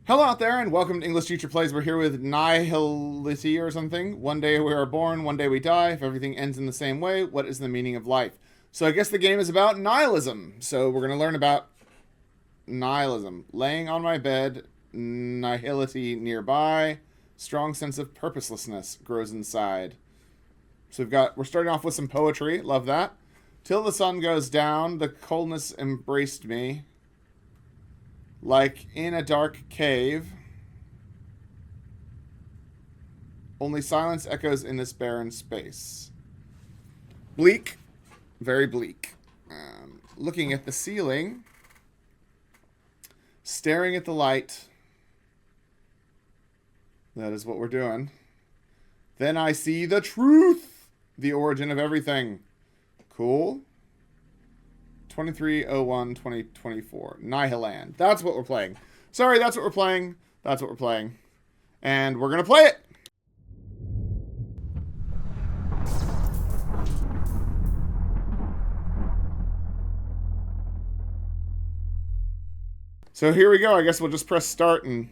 Hello out there, and welcome to English Teacher Plays. We're here with nihility or something. One day we are born, one day we die. If everything ends in the same way, what is the meaning of life? So I guess the game is about nihilism. So we're going to learn about nihilism. Laying on my bed, nihility nearby, strong sense of purposelessness grows inside. So we're starting off with some poetry. Love that. Till the sun goes down, the coldness embraced me. Like in a dark cave, only silence echoes in this barren space. Bleak, very bleak. Looking at the ceiling, staring at the light. That is what we're doing. Then I see the truth, the origin of everything. Cool. 23/01/2024. Nihiland. That's what we're playing. Sorry, that's what we're playing. That's what we're playing. And we're going to play it. So here we go. I guess we'll just press start and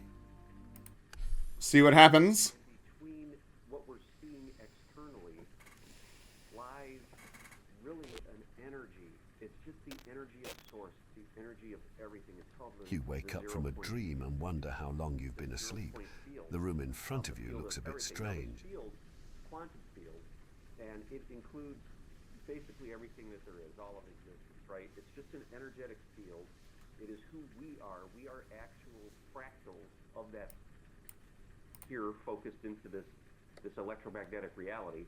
see what happens. Between what we're seeing externally lies really an energy. It's just the energy of source, the energy of everything. It's called You wake up from a dream and wonder how long you've been asleep. The room in front of you looks a bit strange. Quantum field, and it includes basically everything that there is, all of existence, right? It's just an energetic field. It is who we are. We are actual fractals of that here focused into this electromagnetic reality.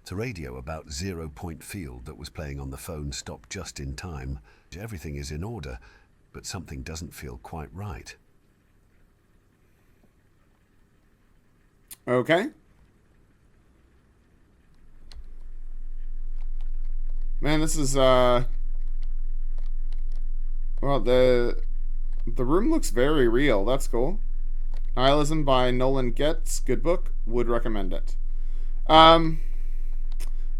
The radio about 0 point field that was playing on the phone stopped just in time. Everything is in order, but something doesn't feel quite right. Okay. Man, this is well, the room looks very real. That's cool. Nihilism by Nolan Getz. Good book. Would recommend it.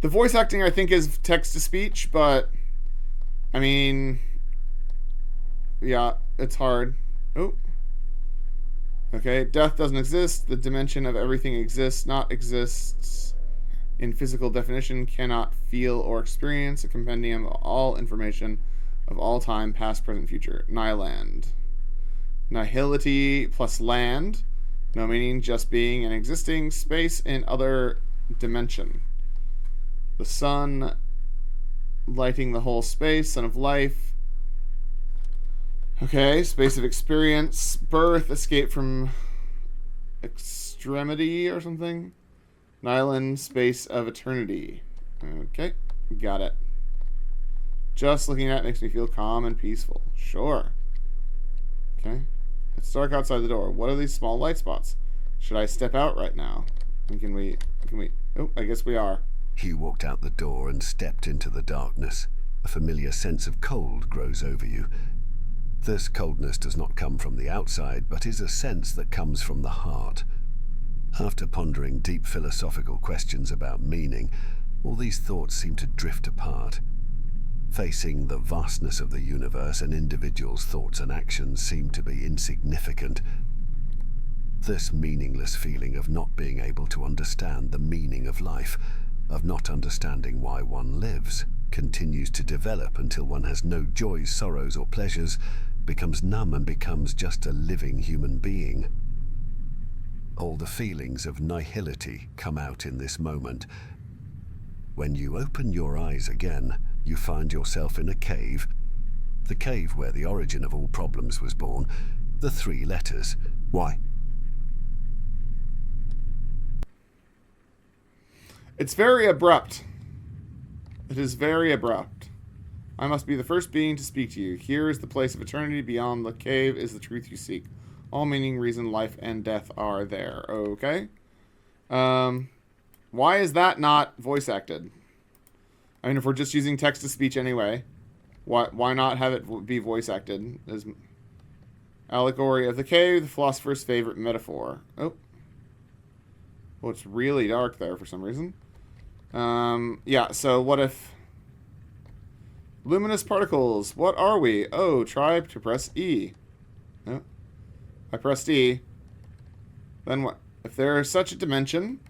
The voice acting, I think, is text-to-speech, but, I mean, yeah, it's hard. Oh. Okay, death doesn't exist. The dimension of everything exists, not exists in physical definition, cannot feel or experience. A compendium of all information of all time, past, present, future. Nihiland. Nihility plus land. No meaning, just being and existing. Space in other dimension. The sun lighting the whole space. Sun of life. Okay, space of experience. Birth, escape from extremity or something. Nihiland, space of eternity. Okay, got it. Just looking at it makes me feel calm and peaceful. Sure. Okay. It's dark outside the door. What are these small light spots? Should I step out right now? And can we... Oh, I guess we are. Hugh walked out the door and stepped into the darkness. A familiar sense of cold grows over you. This coldness does not come from the outside, but is a sense that comes from the heart. After pondering deep philosophical questions about meaning, all these thoughts seem to drift apart. Facing the vastness of the universe, an individual's thoughts and actions seem to be insignificant. This meaningless feeling of not being able to understand the meaning of life, of not understanding why one lives, continues to develop until one has no joys, sorrows, or pleasures, becomes numb and becomes just a living human being. All the feelings of nihility come out in this moment. When you open your eyes again, you find yourself in a cave. The cave where the origin of all problems was born. The 3 letters. Why? It's very abrupt. It is very abrupt. I must be the first being to speak to you. Here is the place of eternity. Beyond the cave is the truth you seek. All meaning, reason, life, and death are there. Okay. Why is that not voice acted? I mean, if we're just using text-to-speech anyway, why not have it be voice acted? As allegory of the cave, the philosopher's favorite metaphor. Oh. Well, it's really dark there for some reason. Yeah, so what if... Luminous particles, what are we? Oh, try to press E. Oh. I pressed E. Then what? If there is such a dimension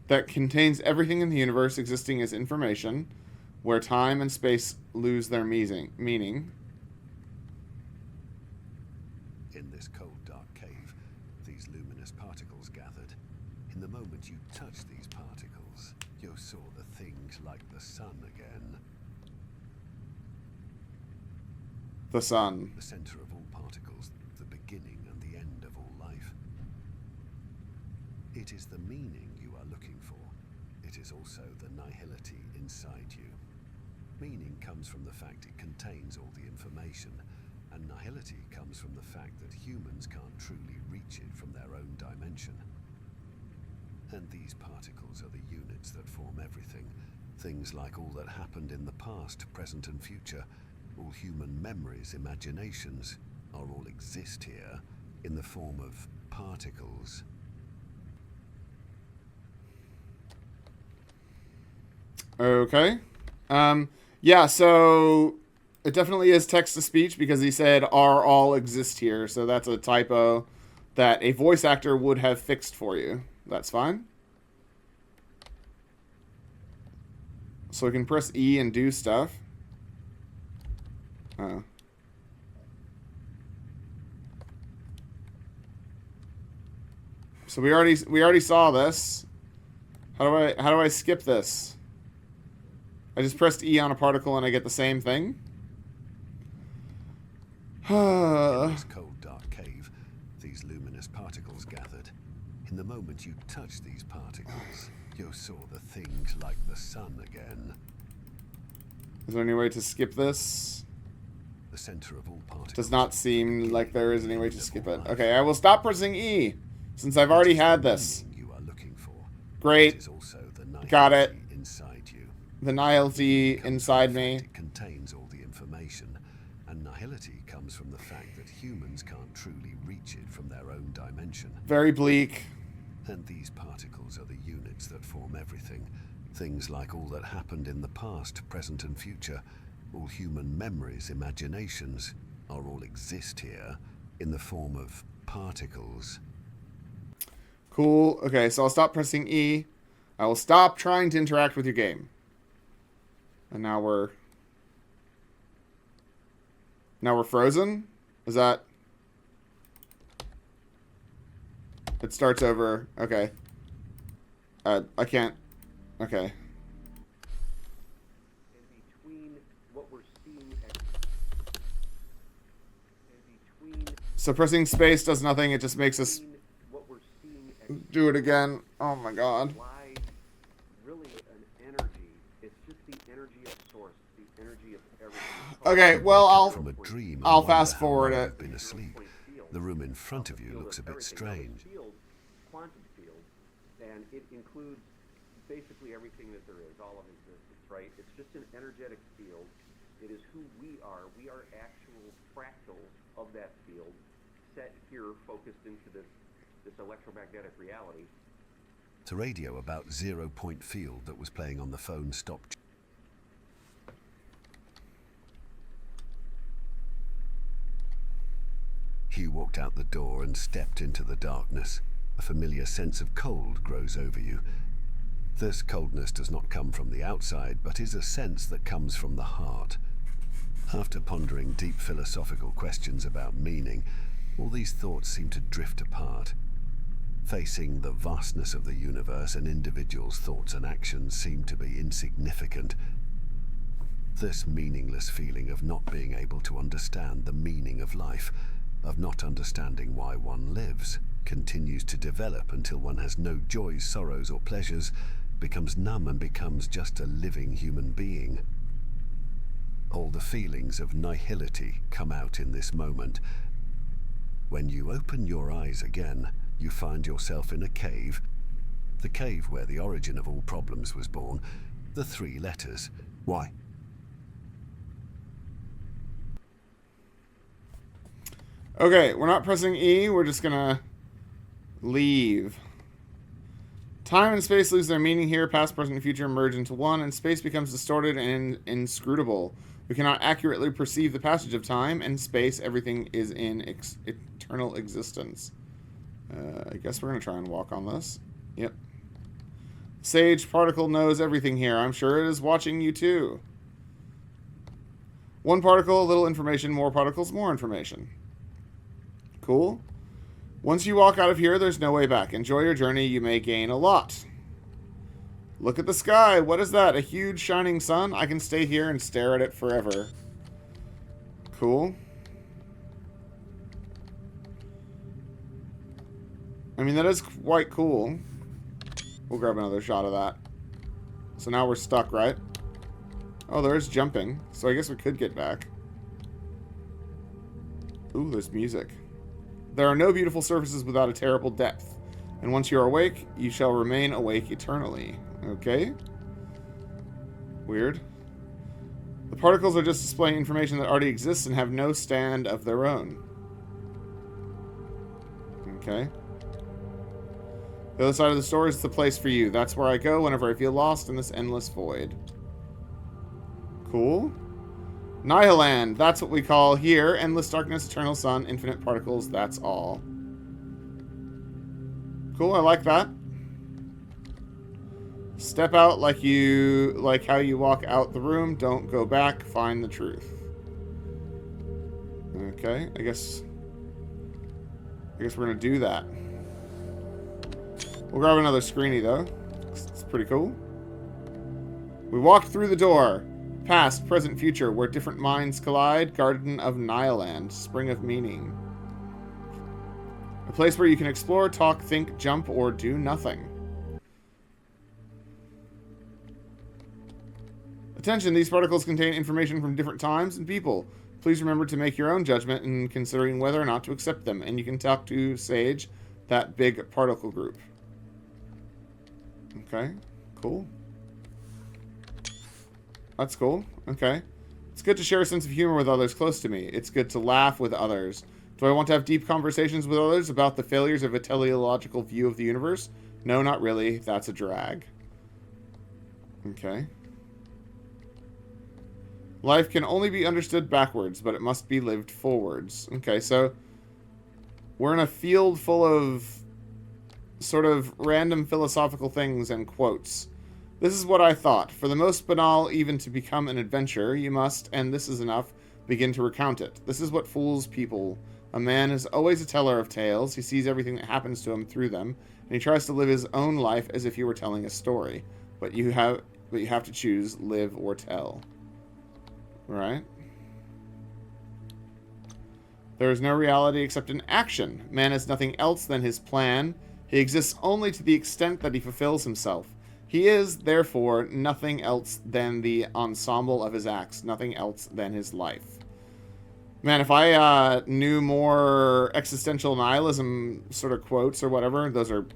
that contains everything in the universe existing as information, where time and space lose their meaning. In this cold, dark cave, these luminous particles gathered. In the moment you touch these particles, you saw the things like the sun again. The sun. The center of all particles, the beginning and the end of all life. It is the meaning you are looking for. It is also the nihility inside you. Meaning comes from the fact it contains all the information, and nihility comes from the fact that humans can't truly reach it from their own dimension. And these particles are the units that form everything. Things like all that happened in the past, present and future. All human memories, imaginations, are all exist here in the form of particles. Okay. Yeah, so it definitely is text-to-speech because he said are all exist here. So that's a typo that a voice actor would have fixed for you. That's fine. So we can press E and do stuff. Oh. So we already saw this. How do I skip this? I just pressed E on a particle and I get the same thing. In this cold, dark cave, these luminous particles gathered. In the moment you touch these particles, you saw the things like the sun again. Is there any way to skip this? The center of all particles. Does not seem like there is any way to skip it. Okay, I will stop pressing E since I've already had this. You are looking for. Great. It is also the Got it. Inside you. The nihility inside me. It contains all the information, and nihility comes from the fact that humans can't truly reach it from their own dimension. Very bleak. And these particles are the units that form everything. Things like all that happened in the past, present and future. All human memories, imaginations, are all exist here in the form of particles. Cool. Okay, so I'll stop pressing E. I will stop trying to interact with your game. And now we're frozen? Is that... It starts over. Okay. I can't... Okay. So pressing space does nothing. It just makes us do it again. Oh my god. Really an energy. It's just the energy of source, the energy of everything. Okay, well From a dream, I'll wonder fast how forward long it. you've been asleep. The room in front of you looks a bit strange. Quantum field, and it includes basically everything that there is, all of existence, right? It's just an energetic field. It is who we are. We are actual fractals of that field, set here, focused into this electromagnetic reality. The radio about 0 point field that was playing on the phone stopped. Hugh walked out the door and stepped into the darkness. A familiar sense of cold grows over you. This coldness does not come from the outside, but is a sense that comes from the heart. After pondering deep philosophical questions about meaning, all these thoughts seem to drift apart. Facing the vastness of the universe, an individual's thoughts and actions seem to be insignificant. This meaningless feeling of not being able to understand the meaning of life, of not understanding why one lives, continues to develop until one has no joys, sorrows, or pleasures, becomes numb and becomes just a living human being. All the feelings of nihility come out in this moment. When you open your eyes again, you find yourself in a cave. The cave where the origin of all problems was born. The 3 letters. Why? Okay, we're not pressing E. We're just gonna leave. Time and space lose their meaning here. Past, present, and future merge into one, and space becomes distorted and inscrutable. We cannot accurately perceive the passage of time and space. Everything is in eternal existence. I guess we're going to try and walk on this. Yep. Sage particle knows everything here. I'm sure it is watching you too. One particle, a little information. More particles, more information. Cool. Once you walk out of here, there's no way back. Enjoy your journey. You may gain a lot. Look at the sky. What is that? A huge shining sun? I can stay here and stare at it forever. Cool. I mean, that is quite cool. We'll grab another shot of that. So now we're stuck, right? Oh, there's jumping. So I guess we could get back. Ooh, there's music. There are no beautiful surfaces without a terrible depth. And once you are awake, you shall remain awake eternally. Okay. Weird. The particles are just displaying information that already exists and have no stand of their own. Okay. The other side of the store is the place for you. That's where I go whenever I feel lost in this endless void. Cool. Nihiland. That's what we call here. Endless darkness, eternal sun, infinite particles. That's all. Cool. I like that. Step out like how you walk out the room. Don't go back. Find the truth. Okay. I guess we're gonna do that. We'll grab another screeny, though. It's pretty cool. We walked through the door. Past, present, future, where different minds collide. Garden of Nihiland. Spring of meaning. A place where you can explore, talk, think, jump, or do nothing. Attention, these particles contain information from different times and people. Please remember to make your own judgment in considering whether or not to accept them. And you can talk to Sage, that big particle group. Okay, cool. That's cool. Okay. It's good to share a sense of humor with others close to me. It's good to laugh with others. Do I want to have deep conversations with others about the failures of a teleological view of the universe? No, not really. That's a drag. Okay. Life can only be understood backwards, but it must be lived forwards. Okay, so we're in a field full of sort of random philosophical things and quotes. This is what I thought. For the most banal, even to become an adventurer, you must, and this is enough, begin to recount it. This is what fools people. A man is always a teller of tales. He sees everything that happens to him through them, and he tries to live his own life as if he were telling a story. But you have to choose live or tell. Right? There is no reality except in action. Man is nothing else than his plan. He exists only to the extent that he fulfills himself. He is, therefore, nothing else than the ensemble of his acts, nothing else than his life. Man, if I knew more existential nihilism sort of quotes or whatever, those are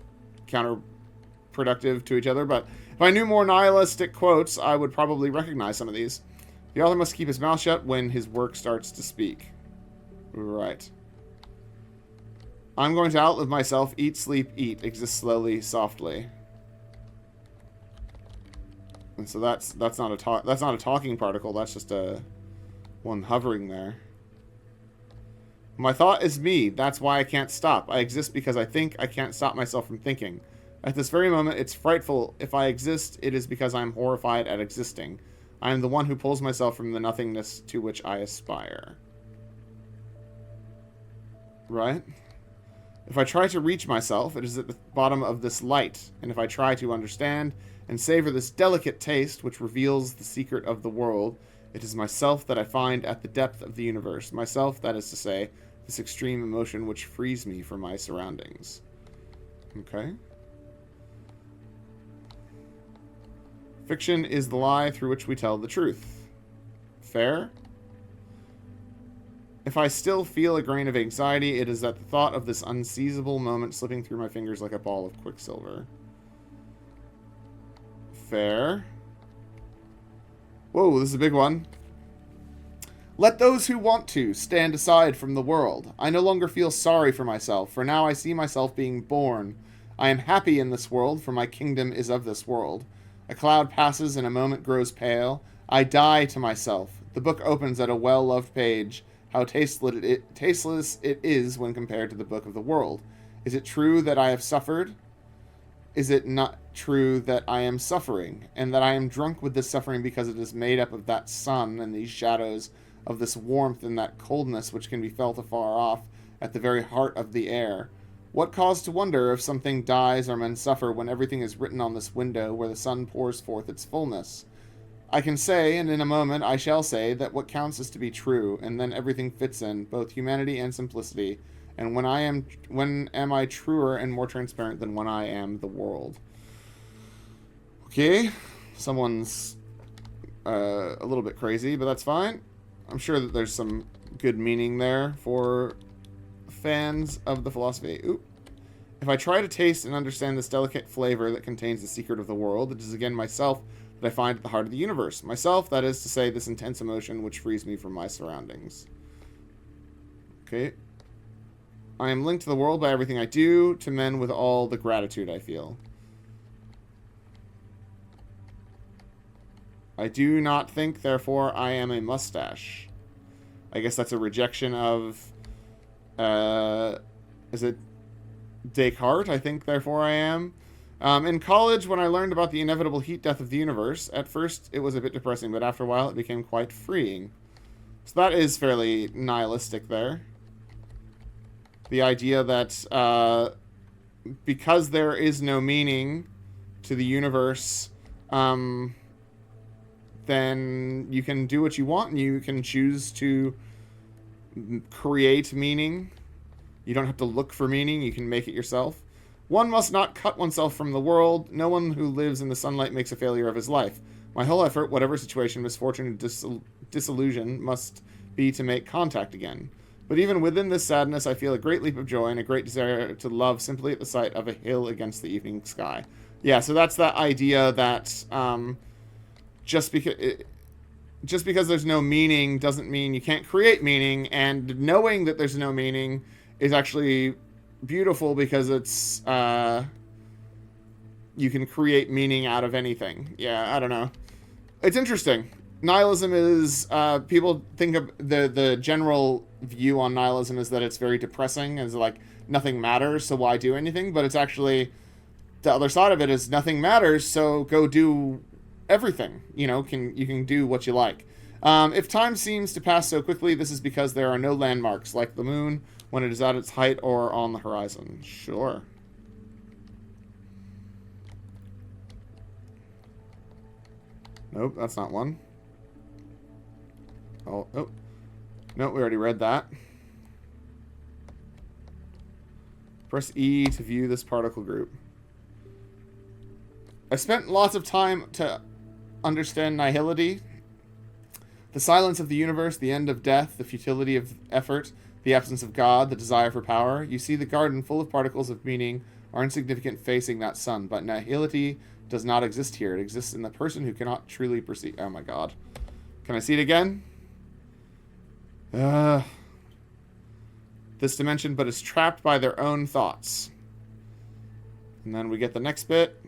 counterproductive to each other, but if I knew more nihilistic quotes, I would probably recognize some of these. The author must keep his mouth shut when his work starts to speak. Right. I'm going to outlive myself, eat, sleep, eat, exist slowly, softly. And so that's not a talking particle, that's just a one hovering there. My thought is me, that's why I can't stop. I exist because I think. I can't stop myself from thinking. At this very moment, it's frightful. If I exist, it is because I am horrified at existing. I am the one who pulls myself from the nothingness to which I aspire. Right? If I try to reach myself, it is at the bottom of this light. And if I try to understand and savor this delicate taste which reveals the secret of the world, it is myself that I find at the depth of the universe. Myself, that is to say, this extreme emotion which frees me from my surroundings. Okay. Fiction is the lie through which we tell the truth. Fair? If I still feel a grain of anxiety, it is at the thought of this unseizable moment slipping through my fingers like a ball of quicksilver. Fair. Whoa, this is a big one. Let those who want to stand aside from the world. I no longer feel sorry for myself, for now I see myself being born. I am happy in this world, for my kingdom is of this world. A cloud passes and a moment grows pale. I die to myself. The book opens at a well-loved page. How tasteless it is when compared to the book of the world. Is it true that I have suffered? Is it not true that I am suffering, and that I am drunk with this suffering because it is made up of that sun and these shadows, of this warmth and that coldness which can be felt afar off, at the very heart of the air? What cause to wonder if something dies or men suffer when everything is written on this window where the sun pours forth its fullness? I can say, and in a moment I shall say, that what counts is to be true, and then everything fits in, both humanity and simplicity. And when am I truer and more transparent than when I am the world? Okay, someone's a little bit crazy, but that's fine. I'm sure that there's some good meaning there for fans of the philosophy. Oop. If I try to taste and understand this delicate flavor that contains the secret of the world, it is again myself that I find at the heart of the universe. Myself, that is to say, this intense emotion which frees me from my surroundings. Okay. I am linked to the world by everything I do, to men with all the gratitude I feel. I do not think, therefore, I am a mustache. I guess that's a rejection of... is it Descartes? I think, therefore, I am. In college, when I learned about the inevitable heat death of the universe, at first it was a bit depressing, but after a while it became quite freeing. So that is fairly nihilistic there. The idea that because there is no meaning to the universe, then you can do what you want and you can choose to create meaning. You don't have to look for meaning, you can make it yourself. One must not cut oneself from the world. No one who lives in the sunlight makes a failure of his life. My whole effort, whatever situation, misfortune, or disillusion, must be to make contact again. But even within this sadness, I feel a great leap of joy and a great desire to love simply at the sight of a hill against the evening sky. Yeah, so that's that idea that just because there's no meaning doesn't mean you can't create meaning, and knowing that there's no meaning is actually beautiful because it's you can create meaning out of anything. Yeah, I don't know. It's interesting. Nihilism is people think of the general view on nihilism is that it's very depressing, as like nothing matters, so why do anything? But it's actually the other side of it is nothing matters, so go do everything. You know, you can do what you like. If time seems to pass so quickly, this is because there are no landmarks like the moon when it is at its height or on the horizon. Sure. Nope, that's not one. Oh. Nope, we already read that. Press E to view this particle group. I spent lots of time to understand nihility. The silence of the universe, the end of death, the futility of effort, the absence of God, the desire for power. You see the garden full of particles of meaning are insignificant facing that sun, but nihility does not exist here. It exists in the person who cannot truly perceive. Oh my god. Can I see it again? This dimension, but is trapped by their own thoughts. And then we get the next bit.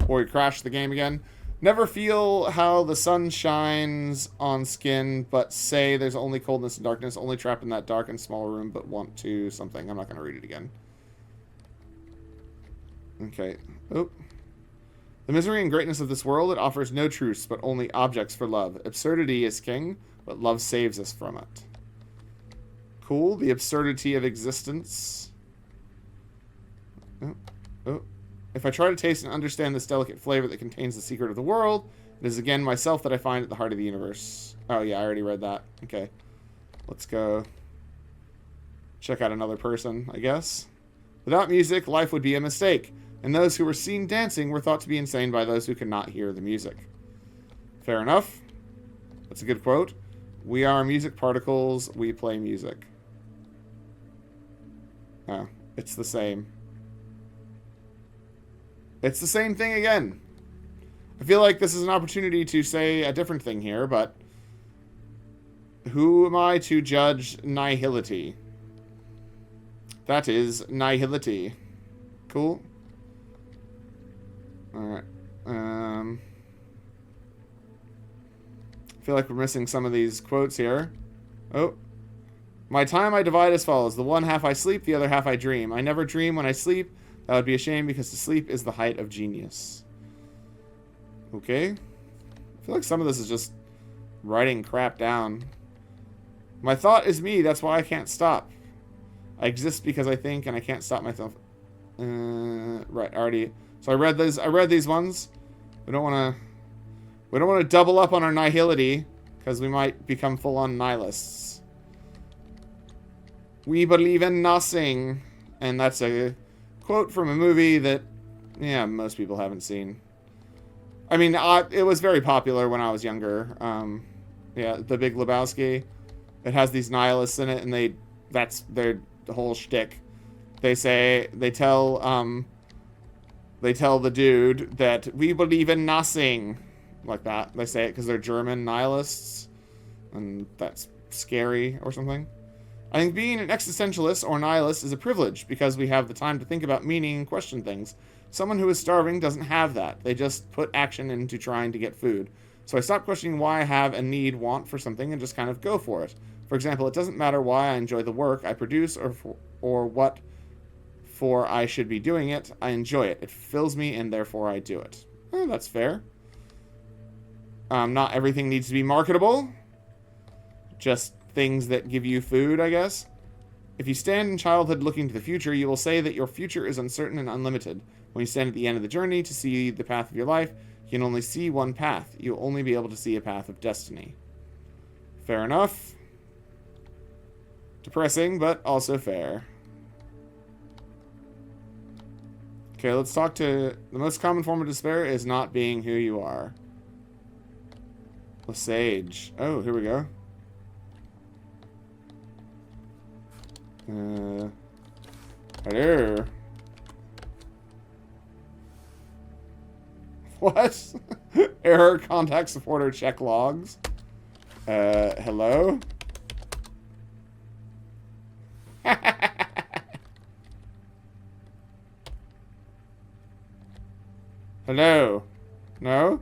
Or we crash the game again. Never feel how the sun shines on skin, but say there's only coldness and darkness, only trapped in that dark and small room, but want to something. I'm not going to read it again. Okay. Oh. The misery and greatness of this world, it offers no truths, but only objects for love. Absurdity is king, but love saves us from it. Cool. The absurdity of existence. Oh. If I try to taste and understand this delicate flavor that contains the secret of the world, it is again myself that I find at the heart of the universe. Oh yeah, I already read that. Okay. Let's go check out another person, I guess. Without music, life would be a mistake, and those who were seen dancing were thought to be insane by those who could not hear the music. Fair enough. That's a good quote. We are music particles, we play music. Oh, it's the same. It's the same thing again. I feel like this is an opportunity to say a different thing here, but who am I to judge nihility? That is nihility. Cool. Alright. I feel like we're missing some of these quotes here. Oh. My time I divide as follows. The one half I sleep, the other half I dream. I never dream when I sleep. That would be a shame because to sleep is the height of genius. Okay. I feel like some of this is just writing crap down. My thought is me. That's why I can't stop. I exist because I think and I can't stop myself. Right, already. So I read these ones. We don't want to double up on our nihility because we might become full-on nihilists. We believe in nothing. And that's a quote from a movie that, yeah, most people haven't seen. I mean, it was very popular when I was younger. Yeah, The Big Lebowski. It has these nihilists in it, and that's their whole shtick. They tell the dude that we believe in nothing. Like that. They say it because they're German nihilists. And that's scary or something. I think being an existentialist or nihilist is a privilege because we have the time to think about meaning and question things. Someone who is starving doesn't have that. They just put action into trying to get food. So I stop questioning why I have a need, want for something, and just kind of go for it. For example, it doesn't matter why I enjoy the work I produce or what for I should be doing it. I enjoy it. It fills me, and therefore I do it. Oh, that's fair. Not everything needs to be marketable. Just things that give you food, I guess. If you stand in childhood looking to the future, you will say that your future is uncertain and unlimited. When you stand at the end of the journey to see the path of your life, you can only see one path. You'll only be able to see a path of destiny. Fair enough. Depressing, but also fair. Okay, let's talk to... The most common form of despair is not being who you are. The sage. Oh, here we go. Hello. What? Error, contact supporter, check logs. Hello? Hello? No?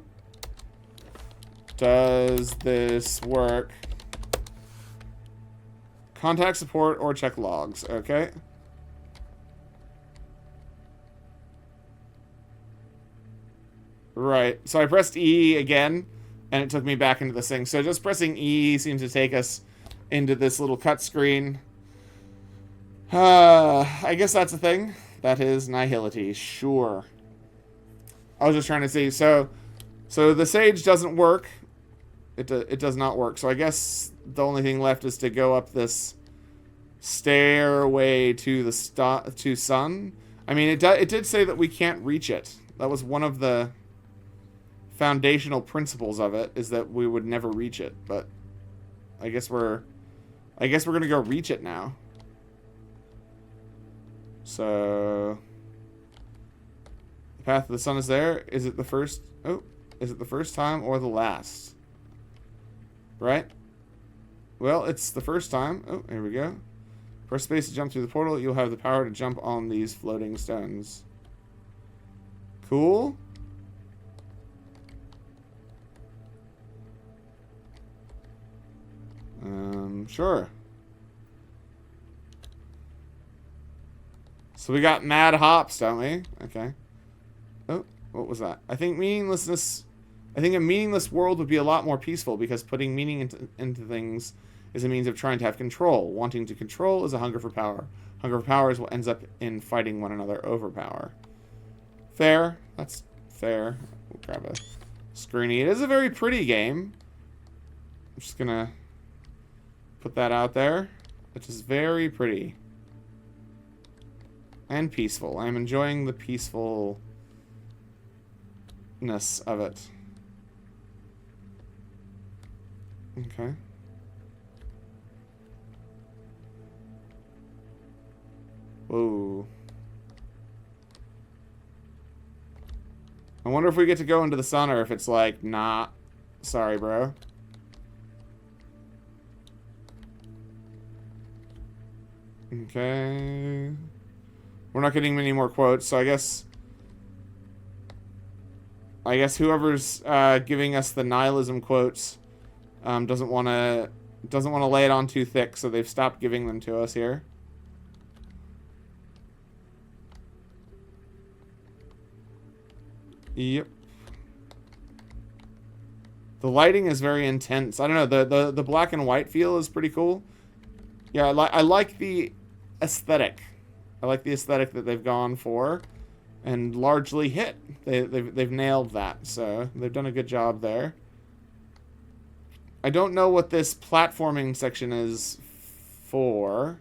Does this work? Contact support or check logs. Okay. Right. So I pressed E again, and it took me back into this thing. So just pressing E seems to take us into this little cut screen. I guess that's a thing. That is nihility. Sure. I was just trying to see. So the sage doesn't work. It does not work. So I guess the only thing left is to go up this stairway to the to sun. I mean, it did say that we can't reach it. That was one of the foundational principles of it, is that we would never reach it. But I guess we're gonna go reach it now. So the path of the sun is there. Is it the first? Oh, is it the first time or the last? Right? Well, it's the first time. Oh, here we go. Press space to jump through the portal. You'll have the power to jump on these floating stones. Cool. Sure. So we got mad hops, don't we? Okay. Oh, what was that? I think a meaningless world would be a lot more peaceful because putting meaning into things is a means of trying to have control. Wanting to control is a hunger for power. Hunger for power is what ends up in fighting one another over power. Fair. That's fair. We'll grab a screeny. It is a very pretty game. I'm just gonna put that out there. It is very pretty. And peaceful. I'm enjoying the peacefulness of it. Okay. Whoa. I wonder if we get to go into the sun or if it's like, nah, sorry, bro. Okay. We're not getting many more quotes, so I guess whoever's giving us the nihilism quotes Doesn't want to lay it on too thick, so they've stopped giving them to us here. Yep. The lighting is very intense. I don't know, the black and white feel is pretty cool. Yeah, I like the aesthetic. I like the aesthetic that they've gone for, and largely hit. They've nailed that, so they've done a good job there. I don't know what this platforming section is for,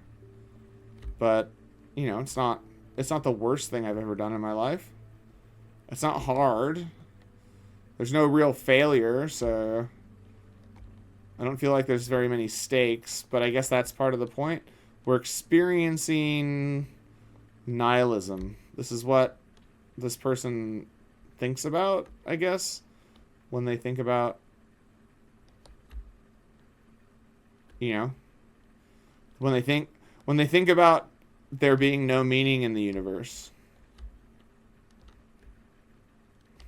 but you know, it's not the worst thing I've ever done in my life. It's not hard. There's no real failure, so I don't feel like there's very many stakes, but I guess that's part of the point. We're experiencing nihilism. This is what this person thinks about, I guess, when they think about, you know, when they think about there being no meaning in the universe.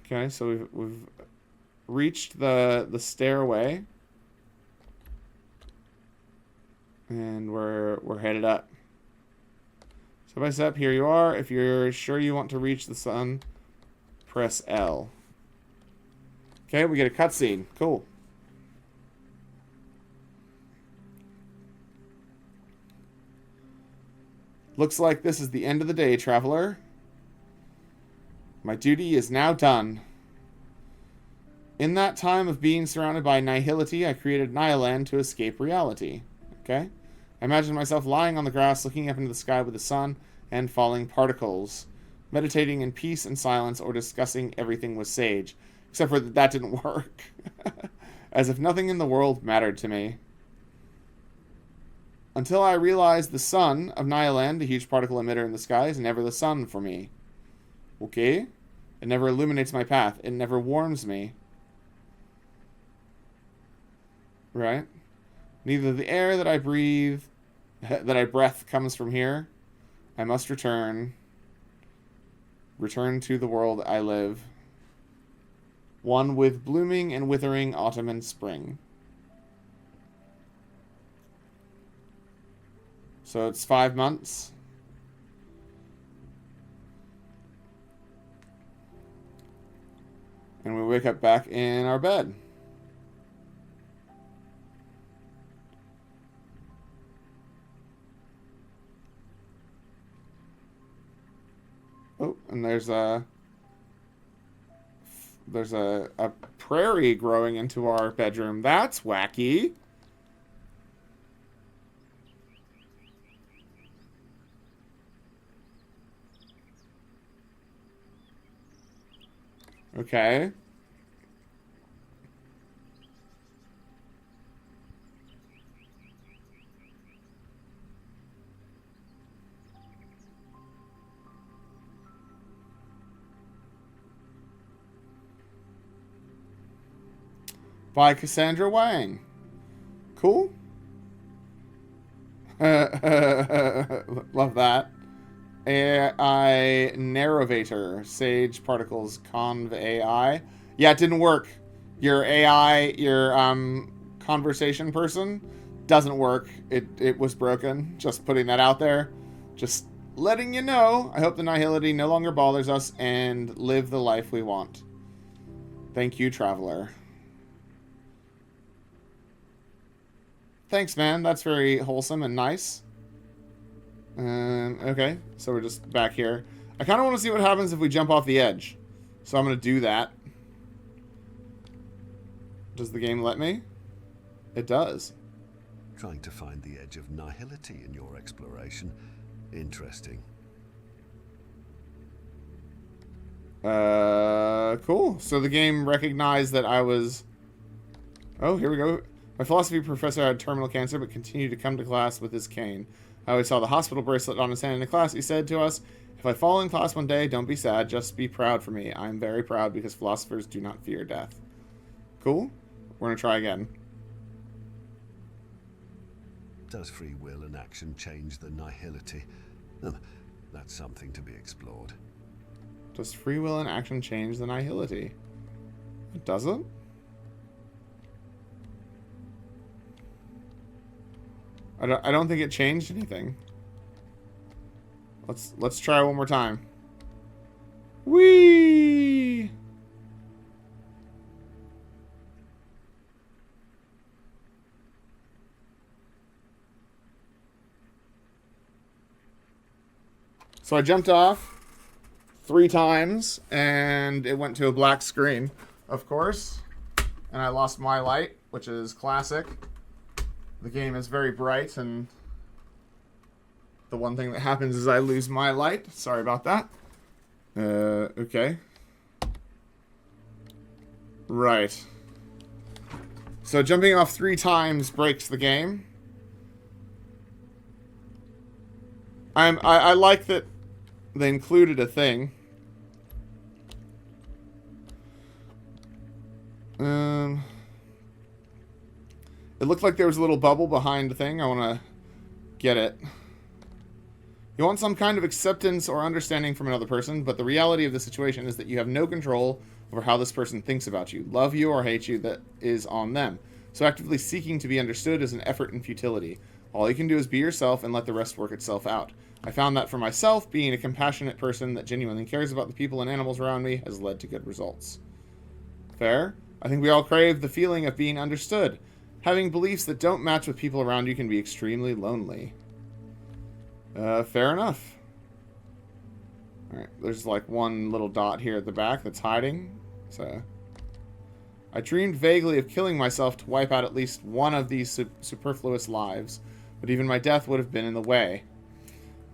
Okay, so we've reached the stairway, and we're headed up. Step by step, here you are. If you're sure you want to reach the sun, press L. Okay, we get a cutscene. Cool. Looks like this is the end of the day, traveler. My duty is now done. In that time of being surrounded by nihility, I created Nihiland to escape reality. Okay? I imagined myself lying on the grass, looking up into the sky with the sun and falling particles, meditating in peace and silence, or discussing everything with Sage. Except for that didn't work. As if nothing in the world mattered to me. Until I realized the sun of Nihiland, the huge particle emitter in the sky, is never the sun for me. Okay? It never illuminates my path. It never warms me. Right? Neither the air that I breathe, that I breath comes from here. I must return. Return to the world I live. One with blooming and withering autumn and spring. So it's 5 months. And we wake up back in our bed. Oh, and there's a prairie growing into our bedroom. That's wacky. Okay. By Cassandra Wang. Cool. Love that. AI Narrator, Sage Particles, ConvAI. Yeah, it didn't work. Your AI, your conversation person, doesn't work. It was broken. Just putting that out there. Just letting you know. I hope the nihility no longer bothers us and live the life we want. Thank you, traveler. Thanks, man. That's very wholesome and nice. Okay, so we're just back here. I kind of want to see what happens if we jump off the edge. So I'm going to do that. Does the game let me? It does. Trying to find the edge of nihility in your exploration. Interesting. Cool. So the game recognized that I was... Oh, here we go. My philosophy professor had terminal cancer, but continued to come to class with his cane. I always saw the hospital bracelet on his hand in the class. He said to us, if I fall in class one day, don't be sad, just be proud for me. I'm very proud because philosophers do not fear death. Cool. We're going to try again. Does free will and action change the nihility? That's something to be explored. Does free will and action change the nihility? It doesn't? I don't think it changed anything. Let's try one more time. Whee! So I jumped off 3 times, and it went to a black screen, of course. And I lost my light, which is classic. The game is very bright, and the one thing that happens is I lose my light. Sorry about that. Okay. Right. So jumping off 3 times breaks the game. I like that they included a thing. It looked like there was a little bubble behind the thing. I want to get it. You want some kind of acceptance or understanding from another person, but the reality of the situation is that you have no control over how this person thinks about you, love you, or hate you. That is on them. So actively seeking to be understood is an effort in futility. All you can do is be yourself and let the rest work itself out. I found that for myself, being a compassionate person that genuinely cares about the people and animals around me has led to good results. Fair? I think we all crave the feeling of being understood. Having beliefs that don't match with people around you can be extremely lonely. Fair enough. Alright, there's like one little dot here at the back that's hiding. So, I dreamed vaguely of killing myself to wipe out at least one of these superfluous lives, but even my death would have been in the way.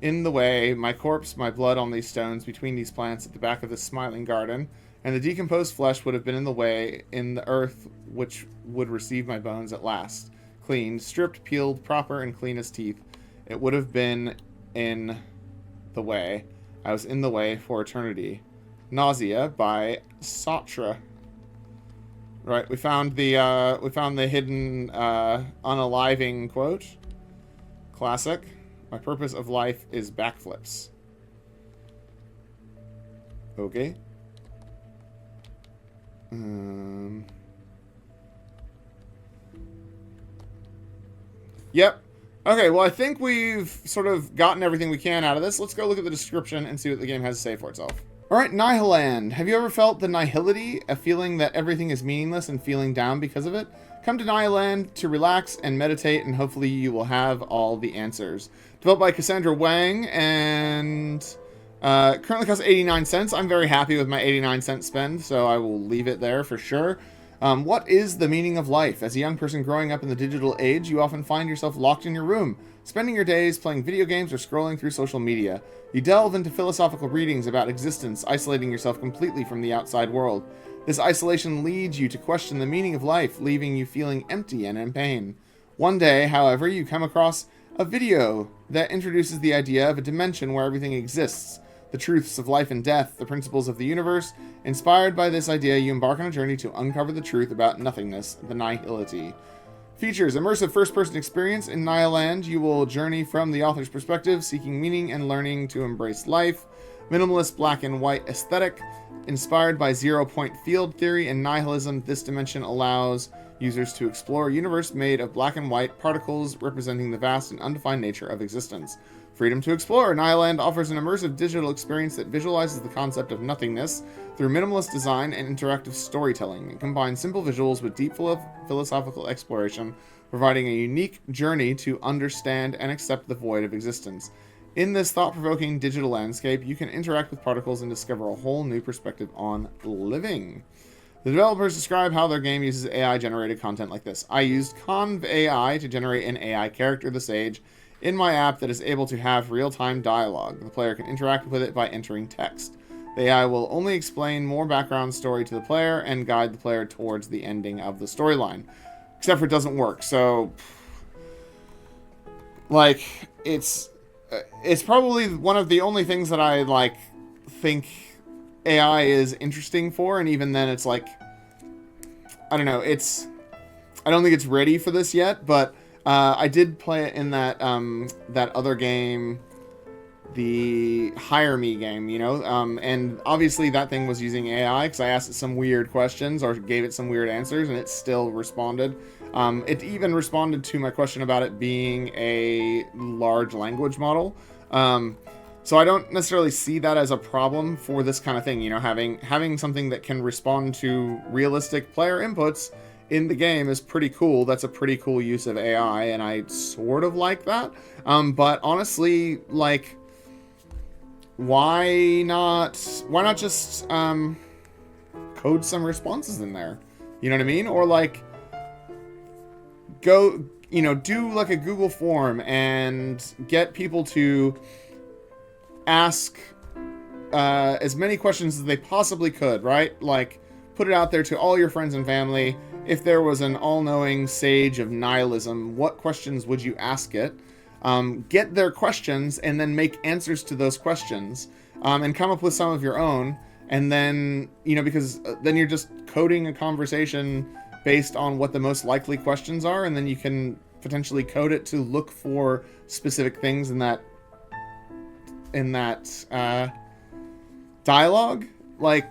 In the way, my corpse, my blood on these stones, between these plants at the back of this smiling garden, and the decomposed flesh would have been in the way, in the earth which would receive my bones at last. Cleaned, stripped, peeled, proper, and clean as teeth. It would have been in the way. I was in the way for eternity. Nausea by Sartre. Right, we found the hidden unaliving quote. Classic. My purpose of life is backflips. Okay. Yep. Okay, well, I think we've sort of gotten everything we can out of this. Let's go look at the description and see what the game has to say for itself. Alright, Nihiland. Have you ever felt the nihility, a feeling that everything is meaningless and feeling down because of it? Come to Nihiland to relax and meditate, and hopefully you will have all the answers. Developed by Cassandra Wang, and currently costs 89 cents. I'm very happy with my 89-cent spend, so I will leave it there for sure. What is the meaning of life? As a young person growing up in the digital age, you often find yourself locked in your room, spending your days playing video games or scrolling through social media. You delve into philosophical readings about existence, isolating yourself completely from the outside world. This isolation leads you to question the meaning of life, leaving you feeling empty and in pain. One day, however, you come across a video that introduces the idea of a dimension where everything exists, the truths of life and death, the principles of the universe. Inspired by this idea, you embark on a journey to uncover the truth about nothingness, the nihility. Features: immersive first-person experience. In Nihiland, you will journey from the author's perspective, seeking meaning and learning to embrace life. Minimalist black and white aesthetic. Inspired by zero-point field theory and nihilism, this dimension allows users to explore a universe made of black and white particles representing the vast and undefined nature of existence. Freedom to explore. Nihiland offers an immersive digital experience that visualizes the concept of nothingness through minimalist design and interactive storytelling. It combines simple visuals with deep philosophical exploration, providing a unique journey to understand and accept the void of existence. In this thought-provoking digital landscape, you can interact with particles and discover a whole new perspective on living. The developers describe how their game uses AI-generated content like this. I used ConvAI to generate an AI character, the Sage, in my app that is able to have real-time dialogue. The player can interact with it by entering text. The AI will only explain more background story to the player and guide the player towards the ending of the storyline. Except for it doesn't work, so... like, it's probably one of the only things that I, like, think AI is interesting for, and even then it's like... I don't know, I don't think it's ready for this yet, but... I did play it in that that other game, the Hire Me game, you know, and obviously that thing was using AI because I asked it some weird questions or gave it some weird answers, and it still responded It even responded to my question about it being a large language model. So I don't necessarily see that as a problem for this kind of thing. You know, having something that can respond to realistic player inputs in the game is pretty cool. That's a pretty cool use of AI, and I sort of like that. But honestly, like, why not just code some responses in there? You know what I mean? Or like, go, you know, do like a Google form and get people to ask as many questions as they possibly could, right? Like, put it out there to all your friends and family. If there was an all-knowing sage of nihilism, what questions would you ask it? Get their questions and then make answers to those questions, and come up with some of your own. And then, you know, because then you're just coding a conversation based on what the most likely questions are, and then you can potentially code it to look for specific things in that dialogue, like,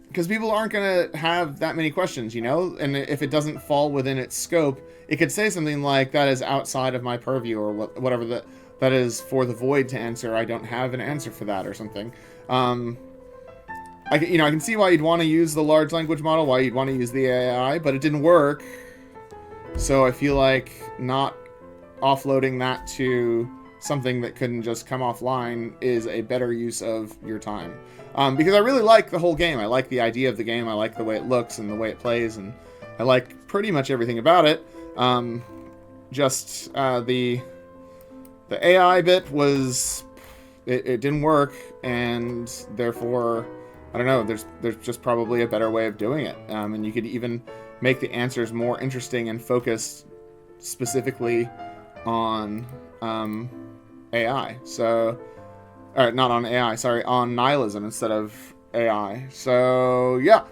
because people aren't going to have that many questions, you know, and if it doesn't fall within its scope, it could say something like, that is outside of my purview, or whatever that is for the void to answer. I don't have an answer for that, or something. I can see why you'd want to use the large language model, why you'd want to use the AI, but it didn't work. So I feel like not offloading that to something that couldn't just come offline is a better use of your time. Because I really like the whole game. I like the idea of the game. I like the way it looks and the way it plays, and I like pretty much everything about it. Just the AI bit was, it didn't work, and therefore, I don't know, there's just probably a better way of doing it. And you could even make the answers more interesting and focused specifically on AI. So, not on AI, sorry, on nihilism instead of AI. So, yeah.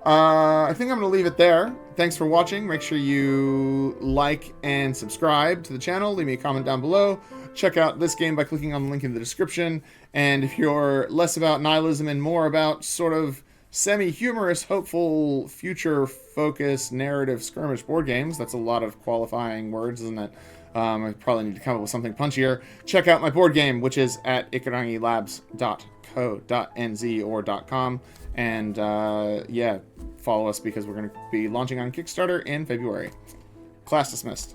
I think I'm going to leave it there. Thanks for watching. Make sure you like and subscribe to the channel. Leave me a comment down below. Check out this game by clicking on the link in the description. And if you're less about nihilism and more about sort of semi-humorous, hopeful, future-focused narrative skirmish board games, that's a lot of qualifying words, isn't it? I probably need to come up with something punchier. Check out my board game, which is at ikarangilabs.co.nz or .com. And, yeah, follow us because we're going to be launching on Kickstarter in February. Class dismissed.